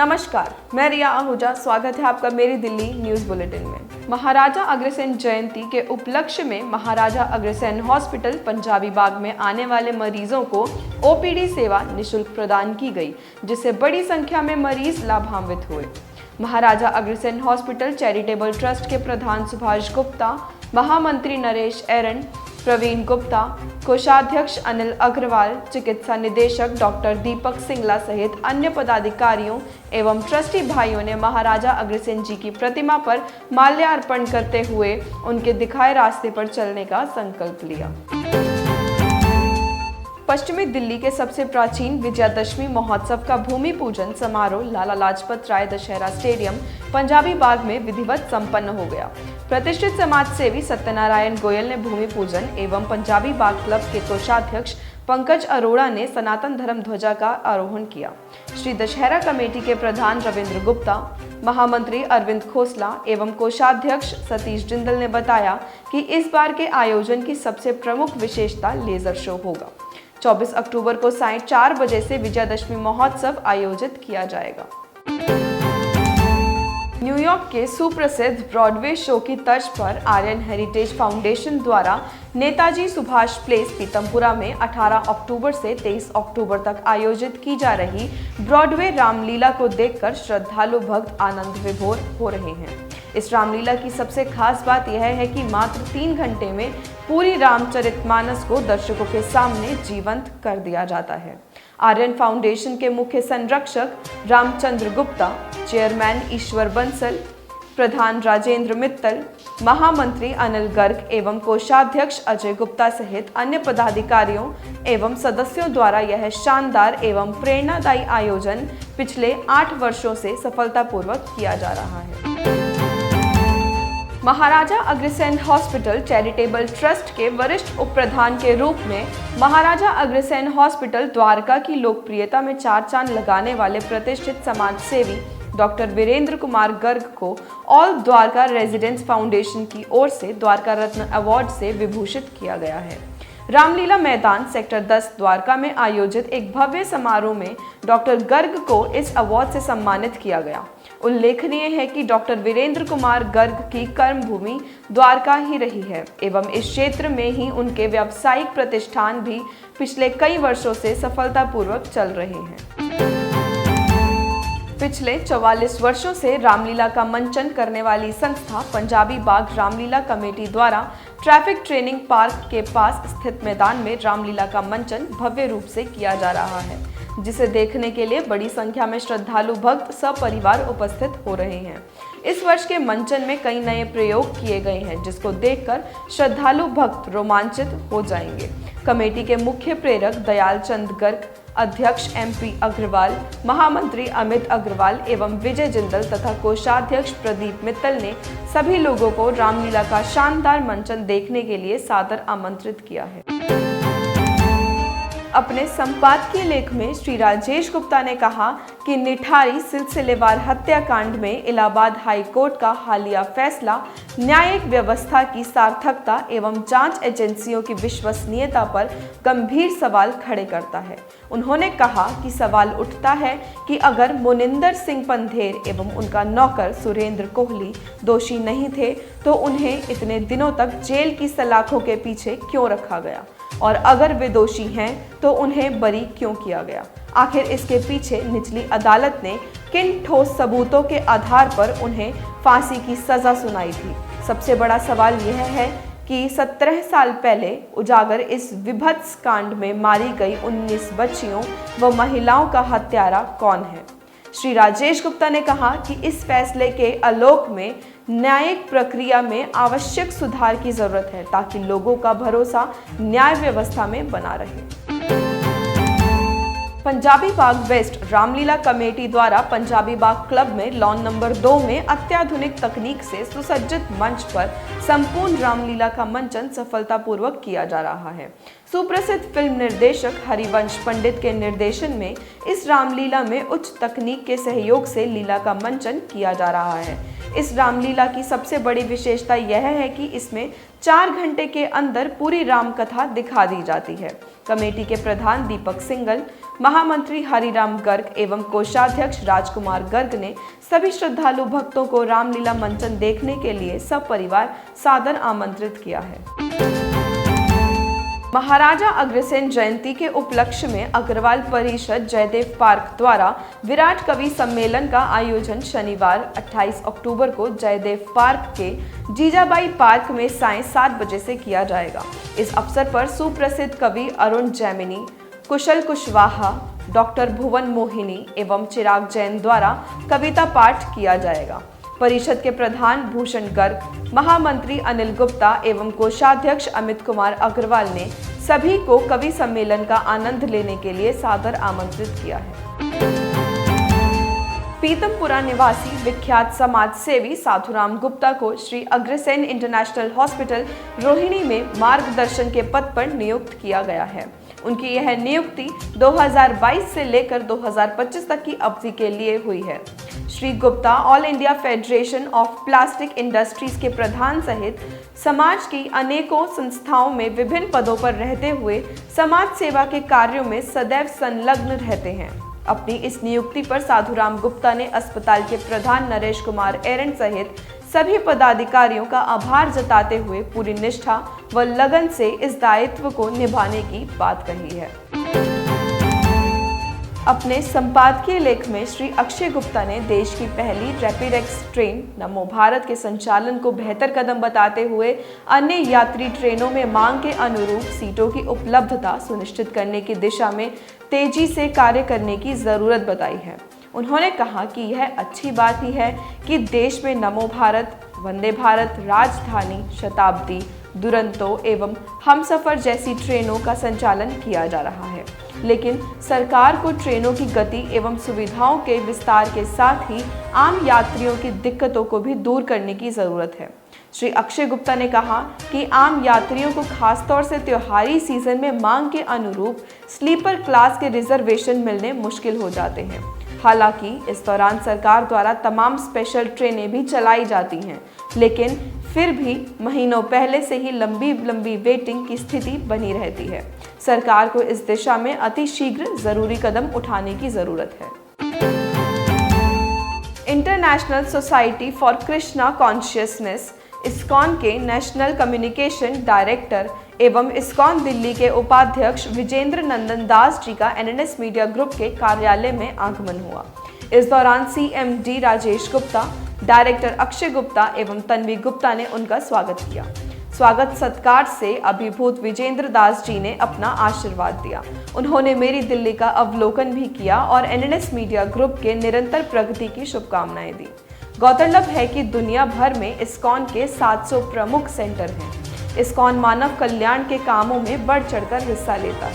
नमस्कार, मैं रिया आहूजा। स्वागत है आपका मेरी दिल्ली न्यूज बुलेटिन में। महाराजा अग्रसेन जयंती के उपलक्ष्य में महाराजा अग्रसेन हॉस्पिटल पंजाबी बाग में आने वाले मरीजों को ओपीडी सेवा निःशुल्क प्रदान की गई, जिससे बड़ी संख्या में मरीज लाभान्वित हुए। Maharaja Agrasen hospital charitable trust के प्रधान सुभाष गुप्ता, महामंत्री नरेश एरन, प्रवीण गुप्ता, कोषाध्यक्ष अनिल अग्रवाल, चिकित्सा निदेशक डॉक्टर दीपक सिंगला सहित अन्य पदाधिकारियों एवं ट्रस्टी भाइयों ने महाराजा अग्रसेन जी की प्रतिमा पर माल्यार्पण करते हुए उनके दिखाए रास्ते पर चलने का संकल्प लिया। पश्चिमी दिल्ली के सबसे प्राचीन विजयादशमी महोत्सव का भूमि पूजन समारोह लाला लाजपत राय दशहरा स्टेडियम पंजाबी बाग में विधिवत संपन्न हो गया। प्रतिष्ठित समाज सेवी सत्यनारायण गोयल ने भूमि पूजन एवं पंजाबी बाग क्लब के कोषाध्यक्ष पंकज अरोड़ा ने सनातन धर्म ध्वजा का आरोहण किया। श्री दशहरा कमेटी के प्रधान रविंद्र गुप्ता, महामंत्री अरविंद खोसला एवं कोषाध्यक्ष सतीश जिंदल ने बताया कि इस बार के आयोजन की सबसे प्रमुख विशेषता लेजर शो होगा। 24 अक्टूबर को सायं 4 बजे से विजयादशमी महोत्सव आयोजित किया जाएगा। न्यूयॉर्क के सुप्रसिद्ध ब्रॉडवे शो की तर्ज पर आर्यन हेरिटेज फाउंडेशन द्वारा नेताजी सुभाष प्लेस पीतमपुरा में 18 अक्टूबर से 23 अक्टूबर तक आयोजित की जा रही ब्रॉडवे रामलीला को देखकर श्रद्धालु भक्त आनंद विभोर हो रहे हैं। इस रामलीला की सबसे खास बात यह है कि मात्र 3 घंटे में पूरी रामचरितमानस को दर्शकों के सामने जीवंत कर दिया जाता है। आर्यन फाउंडेशन के मुख्य संरक्षक रामचंद्र गुप्ता, चेयरमैन ईश्वर बंसल, प्रधान राजेंद्र मित्तल, महामंत्री अनिल गर्ग एवं कोषाध्यक्ष अजय गुप्ता सहित अन्य पदाधिकारियों एवं सदस्यों द्वारा यह शानदार एवं प्रेरणादायी आयोजन पिछले 8 वर्षों से सफलतापूर्वक किया जा रहा है। Maharaja Agrasen hospital charitable trust के वरिष्ठ उप प्रधान के रूप में महाराजा अग्रसेन हॉस्पिटल द्वारका की लोकप्रियता में 4 चांद लगाने वाले प्रतिष्ठित समाज सेवी डॉक्टर वीरेंद्र कुमार गर्ग को ऑल द्वारका रेजिडेंट्स फाउंडेशन की ओर से द्वारका रत्न अवार्ड से विभूषित किया गया है। रामलीला मैदान सेक्टर 10 द्वारका में आयोजित एक भव्य समारोह में डॉक्टर गर्ग को इस अवार्ड से सम्मानित किया गया। उल्लेखनीय है कि डॉक्टर वीरेंद्र कुमार गर्ग की कर्मभूमि द्वारका ही रही है एवं इस क्षेत्र में ही उनके व्यावसायिक प्रतिष्ठान भी पिछले कई वर्षों से सफलतापूर्वक चल रहे हैं। पिछले 44 वर्षों से रामलीला का मंचन करने वाली संस्था पंजाबी बाग रामलीला कमेटी द्वारा ट्रैफिक ट्रेनिंग पार्क के पास स्थित मैदान में रामलीला का मंचन भव्य रूप से किया जा रहा है, जिसे देखने के लिए बड़ी संख्या में श्रद्धालु भक्त सपरिवार उपस्थित हो रहे हैं। इस वर्ष के मंचन में कई नए प्रयोग किए गए हैं, जिसको देखकर श्रद्धालु भक्त रोमांचित हो जाएंगे। कमेटी के मुख्य प्रेरक दयाल चंद गर्ग, अध्यक्ष MP अग्रवाल, महामंत्री अमित अग्रवाल एवं विजय जिंदल तथा कोषाध्यक्ष प्रदीप मित्तल ने सभी लोगों को रामलीला का शानदार मंचन देखने के लिए सादर आमंत्रित किया है। अपने संपादकीय लेख में श्री राजेश गुप्ता ने कहा कि निठारी सिलसिलेवार हत्याकांड में इलाहाबाद हाई कोर्ट का हालिया फैसला न्यायिक व्यवस्था की सार्थकता एवं जांच एजेंसियों की विश्वसनीयता पर गंभीर सवाल खड़े करता है। उन्होंने कहा कि सवाल उठता है कि अगर मोनिंदर सिंह पंधेर एवं उनका नौकर सुरेंद्र कोहली दोषी नहीं थे तो उन्हें इतने दिनों तक जेल की सलाखों के पीछे क्यों रखा गया, और अगर वे दोषी हैं तो उन्हें बरी क्यों किया गया। आखिर इसके पीछे निचली अदालत ने किन ठोस सबूतों के आधार पर उन्हें फांसी की सजा सुनाई थी। सबसे बड़ा सवाल यह है कि 17 साल पहले उजागर इस विभत्स कांड में मारी गई 19 बच्चियों व महिलाओं का हत्यारा कौन है। श्री राजेश गुप्ता ने कहा कि इस फैसले के आलोक में न्यायिक प्रक्रिया में आवश्यक सुधार की जरूरत है, ताकि लोगों का भरोसा न्याय व्यवस्था में बना रहे। पंजाबी बाग वेस्ट रामलीला कमेटी द्वारा पंजाबी बाग क्लब में लॉन नंबर 2 में अत्याधुनिक तकनीक से सुसज्जित मंच पर संपूर्ण रामलीला का मंचन सफलतापूर्वक किया जा रहा है। सुप्रसिद्ध फिल्म निर्देशक हरिवंश पंडित के निर्देशन में इस रामलीला में उच्च तकनीक के सहयोग से लीला का मंचन किया जा रहा है। इस रामलीला की सबसे बड़ी विशेषता यह है कि इसमें 4 घंटे के अंदर पूरी रामकथा दिखा दी जाती है। कमेटी के प्रधान दीपक सिंघल, महामंत्री हरिराम गर्ग एवं कोषाध्यक्ष राजकुमार गर्ग ने सभी श्रद्धालु भक्तों को रामलीला मंचन देखने के लिए सपरिवार सादर आमंत्रित किया है। महाराजा अग्रसेन जयंती के उपलक्ष्य में अग्रवाल परिषद जयदेव पार्क द्वारा विराट कवि सम्मेलन का आयोजन शनिवार 28 अक्टूबर को जयदेव पार्क के जीजाबाई पार्क में सायं 7 बजे से किया जाएगा। इस अवसर पर सुप्रसिद्ध कवि अरुण जैमिनी, कुशल कुशवाहा, डॉक्टर भुवन मोहिनी एवं चिराग जैन द्वारा कविता पाठ किया जाएगा। परिषद के प्रधान भूषण गर्ग, महामंत्री अनिल गुप्ता एवं कोषाध्यक्ष अमित कुमार अग्रवाल ने सभी को कवि सम्मेलन का आनंद लेने के लिए सादर आमंत्रित किया है। पीतमपुरा निवासी विख्यात समाज सेवी साधुराम गुप्ता को श्री अग्रसेन इंटरनेशनल हॉस्पिटल रोहिणी में मार्गदर्शन के पद पर नियुक्त किया गया है। उनकी यह नियुक्ति 2022 से लेकर 2025 तक की अवधि के लिए हुई है। Shri Gupta all India federation of plastic industries के प्रधान सहित समाज की अनेकों संस्थाओं में विभिन्न पदों पर रहते हुए समाज सेवा के कार्यों में सदैव संलग्न रहते हैं। अपनी इस नियुक्ति पर साधुराम गुप्ता ने अस्पताल के प्रधान नरेश कुमार एरन सहित सभी पदाधिकारियों का आभार जताते हुए पूरी निष्ठा व लगन से इस दायित्व को निभाने की बात कही है। अपने संपादकीय लेख में श्री अक्षय गुप्ता ने देश की पहली रैपिडेक्स ट्रेन नमो भारत के संचालन को बेहतर कदम बताते हुए अन्य यात्री ट्रेनों में मांग के अनुरूप सीटों की उपलब्धता सुनिश्चित करने की दिशा में तेजी से कार्य करने की जरूरत बताई है। उन्होंने कहा कि यह अच्छी बात ही है कि देश में नमो भारत, वंदे भारत, राजधानी, शताब्दी, दुरंतो एवं हमसफर जैसी ट्रेनों का संचालन किया जा रहा है, लेकिन सरकार को ट्रेनों की गति एवं सुविधाओं के विस्तार के साथ ही आम यात्रियों की दिक्कतों को भी दूर करने की जरूरत है। श्री अक्षय गुप्ता ने कहा कि आम यात्रियों को खासतौर से त्योहारी सीजन में मांग के अनुरूप स्लीपर क्लास के रिजर्वेशन मिलने मुश्किल हो जाते हैं। हालांकि इस दौरान सरकार द्वारा तमाम स्पेशल ट्रेनें भी चलाई जाती हैं, लेकिन फिर भी महीनों पहले से ही लंबी वेटिंग की स्थिति बनी रहती है। सरकार को इस दिशा में अति शीघ्र जरूरी कदम उठाने की जरूरत है। International society for Krishna consciousness ISKCON के नेशनल कम्युनिकेशन डायरेक्टर एवं इस्कॉन दिल्ली के उपाध्यक्ष विजेंद्र नंदन दास जी का एनएनएस मीडिया ग्रुप के कार्यालय में आगमन हुआ। इस दौरान सीएमडी राजेश गुप्ता, डायरेक्टर अक्षय गुप्ता एवं तन्वी गुप्ता ने उनका स्वागत किया। स्वागत सत्कार से अभिभूत विजेंद्र दास जी ने अपना आशीर्वाद दिया। उन्होंने मेरी दिल्ली का अवलोकन भी किया और एनएनएस मीडिया ग्रुप के निरंतर प्रगति की शुभकामनाएं दी। गौरतलब है कि दुनिया भर में इस्कॉन के 700 प्रमुख सेंटर हैं। इस्कॉन मानव कल्याण के कामों में बढ़ चढ़कर हिस्सा लेता है।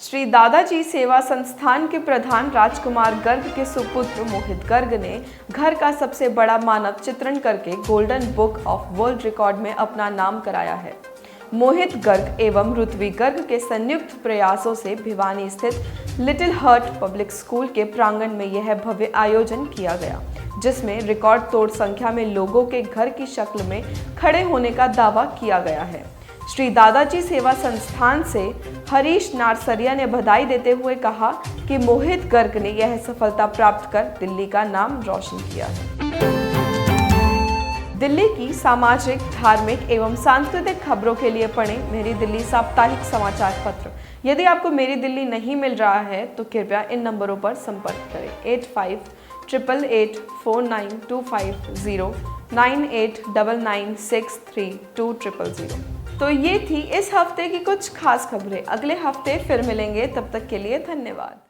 श्री दादाजी सेवा संस्थान के प्रधान राजकुमार गर्ग के सुपुत्र मोहित गर्ग ने घर का सबसे बड़ा मानव चित्रण करके golden book of world record में अपना नाम कराया है। मोहित गर्ग एवं ऋत्वी गर्ग के संयुक्त प्रयासों से भिवानी स्थित लिटिल हर्ट पब्लिक स्कूल के प्रांगण में यह भव्य आयोजन किया गया, जिसमें रिकॉर्ड तोड़ संख्या में लोगों के घर की शक्ल में खड़े होने का दावा किया गया है। श्री दादाजी सेवा संस्थान से हरीश नारसरिया ने बधाई देते हुए कहा कि मोहित गर्ग ने यह सफलता प्राप्त कर दिल्ली का नाम रोशन किया है। दिल्ली की सामाजिक, धार्मिक एवं सांस्कृतिक खबरों के लिए पढ़ें मेरी दिल्ली साप्ताहिक समाचार पत्र। यदि आपको मेरी दिल्ली नहीं मिल रहा है तो कृपया इन नंबरों पर संपर्क करें 8588492509 9899632000। तो ये थी इस हफ्ते की कुछ खास खबरें। अगले हफ्ते फिर मिलेंगे, तब तक के लिए धन्यवाद।